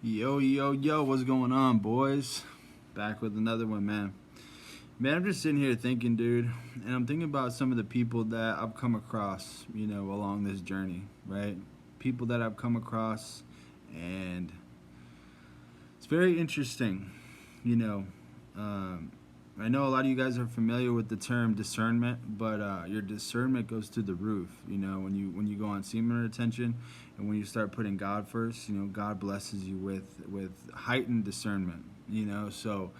Yo, yo, yo, what's going on, boys? Back with another one, man. Man, I'm just sitting here thinking, dude, and I'm thinking about some of the people that I've come across, along this journey, right? People that I've come across, and it's very interesting, you know. Um, I know a lot of you guys are familiar with the term discernment, but your discernment goes through the roof. When you go on semen retention, and when you start putting God first, God blesses you with heightened discernment. So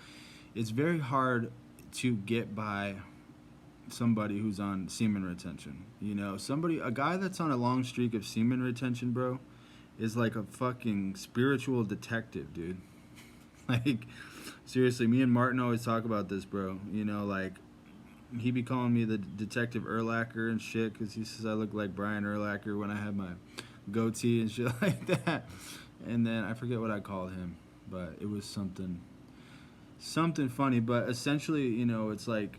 it's very hard to get by somebody who's on semen retention. A guy that's on a long streak of semen retention, bro, is like a fucking spiritual detective, dude. Like, seriously, me and Martin always talk about this, bro. Like, he be calling me the Detective Erlacher and shit because he says I look like Brian Erlacher when I have my goatee and shit like that. And then I forget what I called him, but it was something funny. But essentially, it's like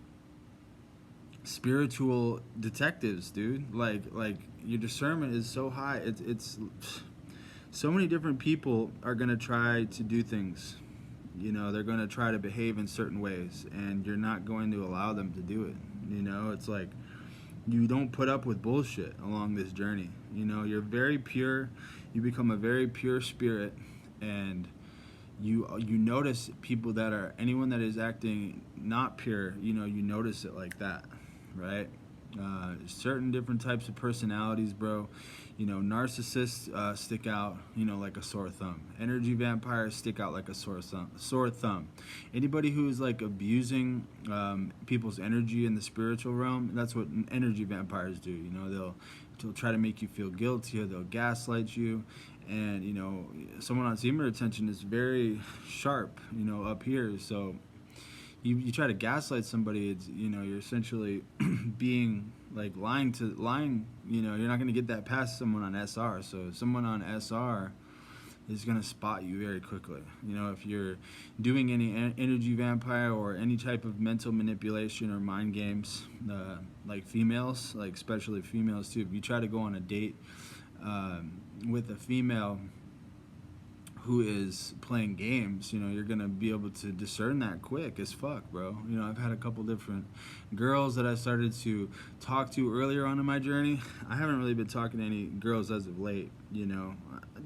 spiritual detectives, dude. Like your discernment is so high. It's so many different people are gonna try to do things. They're going to try to behave in certain ways, and you're not going to allow them to do it. It's like you don't put up with bullshit along this journey. You're very pure. You become a very pure spirit, and you notice people that are anyone that is acting not pure. You notice it like that, right? Certain different types of personalities, bro. Narcissists stick out, like a sore thumb. Energy vampires stick out like a sore thumb. Anybody who's like abusing people's energy in the spiritual realm, that's what energy vampires do. They'll try to make you feel guilty, or they'll gaslight you. And someone on semen retention is very sharp, up here. So you try to gaslight somebody, it's you're essentially being like lying. You're not going to get that past someone on SR. So someone on SR is going to spot you very quickly. If you're doing any energy vampire or any type of mental manipulation or mind games, like females, like especially females too, if you try to go on a date with a female who is playing games, you're gonna be able to discern that quick as fuck, bro. I've had a couple different girls that I started to talk to earlier on in my journey. I haven't really been talking to any girls as of late,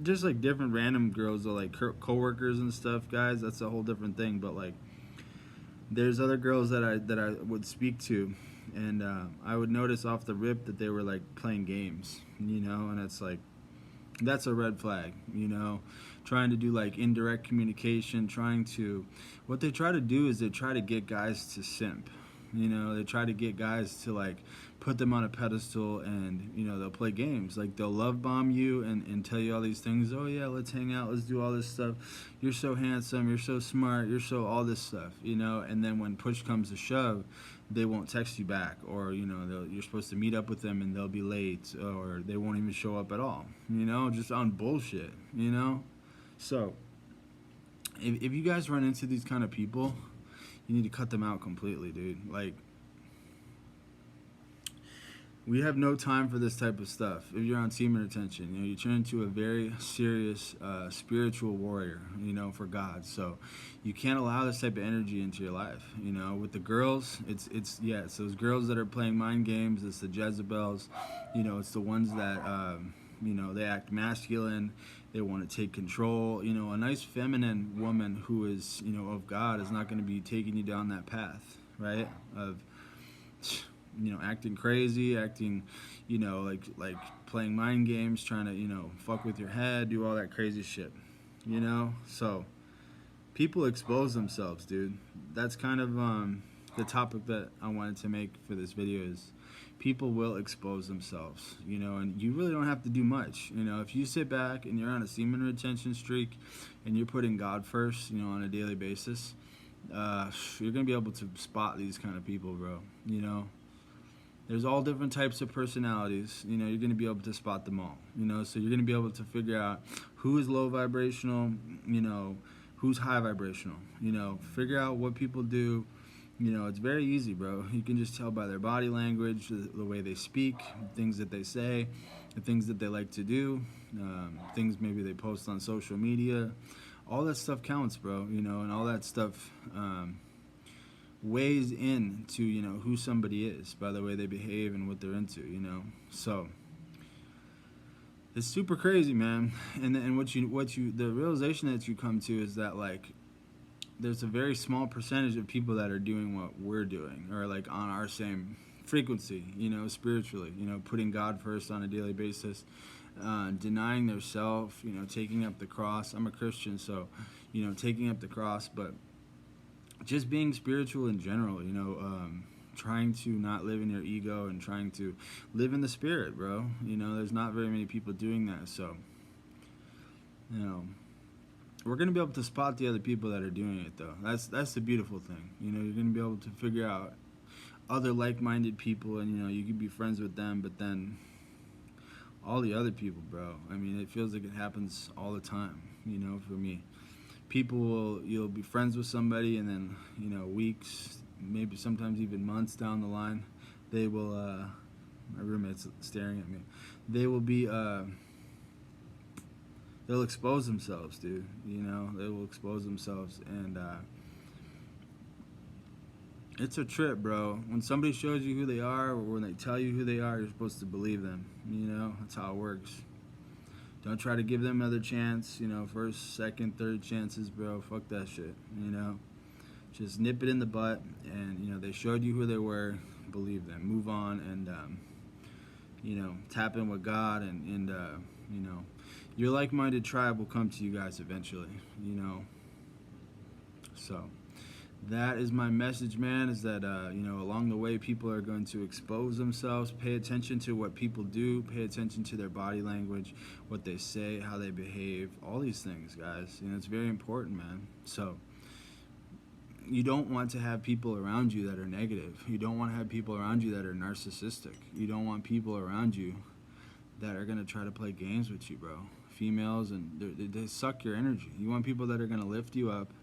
just like different random girls, or like coworkers and stuff, guys. That's a whole different thing. But like, there's other girls that I would speak to, and I would notice off the rip that they were like playing games, and it's like, that's a red flag. Trying to do like indirect communication, what they try to do is they try to get guys to simp. They try to get guys to like put them on a pedestal, and they'll play games, like they'll love bomb you and tell you all these things. Oh yeah, let's hang out, let's do all this stuff, you're so handsome, you're so smart, you're so all this stuff, and then when push comes to shove, they won't text you back, or you're supposed to meet up with them and they'll be late, or they won't even show up at all, just on bullshit. So if you guys run into these kind of people, you need to cut them out completely, dude. Like, we have no time for this type of stuff. If you're on semen retention, you turn into a very serious spiritual warrior, for God. So you can't allow this type of energy into your life. With the girls, it's those girls that are playing mind games. It's the Jezebels. It's the ones that they act masculine. They want to take control. A nice feminine woman who is of God is not going to be taking you down that path, right? Of acting crazy, acting, like playing mind games, trying to, fuck with your head, do all that crazy shit, So people expose themselves, dude. That's kind of the topic that I wanted to make for this video is people will expose themselves, and you really don't have to do much. If you sit back and you're on a semen retention streak and you're putting God first, on a daily basis, you're going to be able to spot these kind of people, bro. There's all different types of personalities. You're going to be able to spot them all. So you're going to be able to figure out who is low vibrational, who's high vibrational. Figure out what people do. It's very easy, bro. You can just tell by their body language, the way they speak, things that they say, the things that they like to do, things maybe they post on social media. all that stuff counts, bro. You know, and all that stuff weighs in to, you know, who somebody is by the way they behave and what they're into, you know. So it's super crazy, man. And what you the realization that you come to is that, like, there's a very small percentage of people that are doing what we're doing, or like on our same frequency, you know, spiritually, you know, putting God first on a daily basis, denying their self, you know, taking up the cross. I'm a Christian, so, you know, taking up the cross, but just being spiritual in general, you know, trying to not live in your ego and trying to live in the spirit, bro. You know, there's not very many people doing that, so, you know, we're gonna be able to spot the other people that are doing it, though. That's the beautiful thing. You know, you're gonna be able to figure out other like-minded people, and, you know, you can be friends with them, but then all the other people, bro. I mean, it feels like it happens all the time, you know, for me. You'll be friends with somebody, and then, you know, weeks, maybe sometimes even months down the line, they will, my roommate's staring at me, they will be, they'll expose themselves, dude, you know, they will expose themselves, and, it's a trip, bro. When somebody shows you who they are, or when they tell you who they are, you're supposed to believe them, you know, that's how it works. Don't try to give them another chance, you know, first, second, third chances, bro. Fuck that shit, you know. Just nip it in the butt, and, you know, they showed you who they were. Believe them. Move on, and, you know, tap in with God, and you know, your like-minded tribe will come to you guys eventually, you know. So that is my message, man, is that, you know, along the way, people are going to expose themselves. Pay attention to what people do. Pay attention to their body language, what they say, how they behave, all these things, guys. You know, it's very important, man. So you don't want to have people around you that are negative. You don't want to have people around you that are narcissistic. You don't want people around you that are going to try to play games with you, bro. Females, and they suck your energy. You want people that are going to lift you up.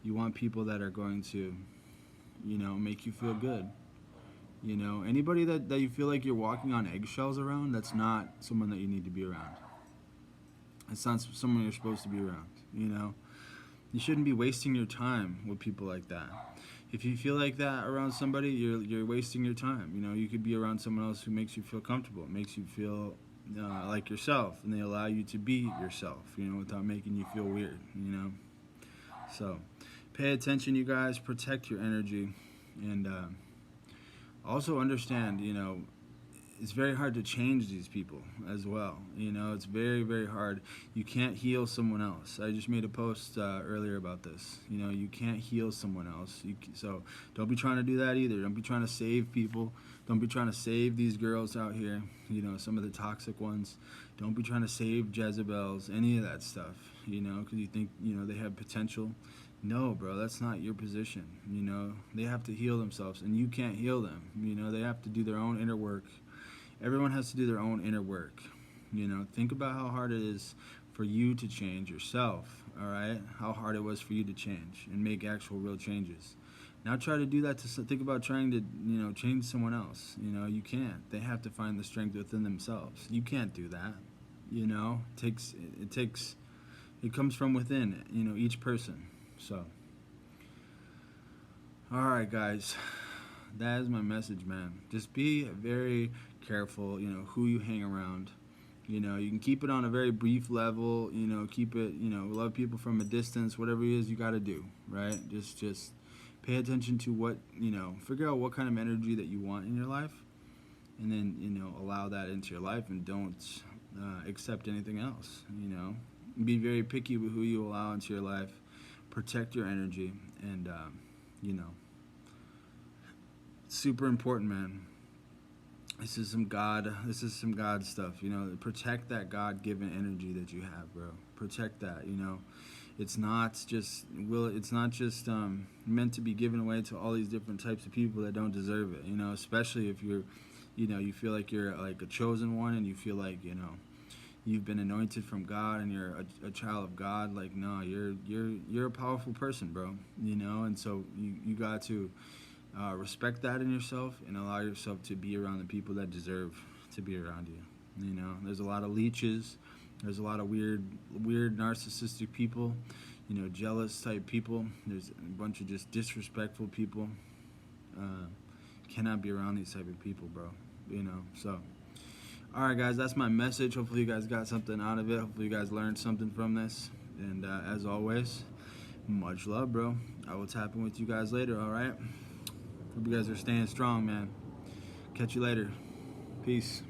You want people that are going to, you know, make you feel good. You know, anybody that you feel like you're walking on eggshells around, that's not someone that you need to be around. It's not someone you're supposed to be around, you know. You shouldn't be wasting your time with people like that. If you feel like that around somebody, you're wasting your time. You know, you could be around someone else who makes you feel comfortable, makes you feel like yourself, and they allow you to be yourself, you know, without making you feel weird, you know. So pay attention, you guys. Protect your energy, and also understand, you know, it's very hard to change these people as well. You know, it's very, very hard. You can't heal someone else. I just made a post earlier about this. You know, you can't heal someone else. So don't be trying to do that either. Don't be trying to save people. Don't be trying to save these girls out here, you know, some of the toxic ones. Don't be trying to save Jezebels, any of that stuff, you know, because you think, you know, they have potential. No, bro, that's not your position. You know, they have to heal themselves, and you can't heal them. You know, they have to do their own inner work. Everyone has to do their own inner work. You know, think about how hard it is for you to change yourself, all right? How hard it was for you to change and make actual real changes. Now try to do that think about trying to, you know, change someone else. You know, you can't. They have to find the strength within themselves. You can't do that. You know, it comes from within, you know, each person. So, all right, guys. That is my message, man. Just be very careful, you know, who you hang around. You know, you can keep it on a very brief level, you know, keep it, you know, love people from a distance, whatever it is you got to do, right? Just pay attention to what, you know, figure out what kind of energy that you want in your life, and then, you know, allow that into your life, and don't accept anything else, you know. Be very picky with who you allow into your life. Protect your energy, and, you know, super important, man. This is some God stuff, you know. Protect that God-given energy that you have, bro. Protect that, you know. It's not just meant to be given away to all these different types of people that don't deserve it, you know, especially if you're, you know, you feel like you're like a chosen one, and you feel like, you know, you've been anointed from God, and you're a child of God. Like, no, you're a powerful person, bro, you know. And so you got to respect that in yourself, and allow yourself to be around the people that deserve to be around you. You know, there's a lot of leeches, There's a lot of weird narcissistic people, you know, jealous type people. There's a bunch of just disrespectful people. Cannot be around these type of people, bro. You know, so. All right, guys, that's my message. Hopefully you guys got something out of it. Hopefully you guys learned something from this. And as always, much love, bro. I will tap in with you guys later, all right? Hope you guys are staying strong, man. Catch you later. Peace.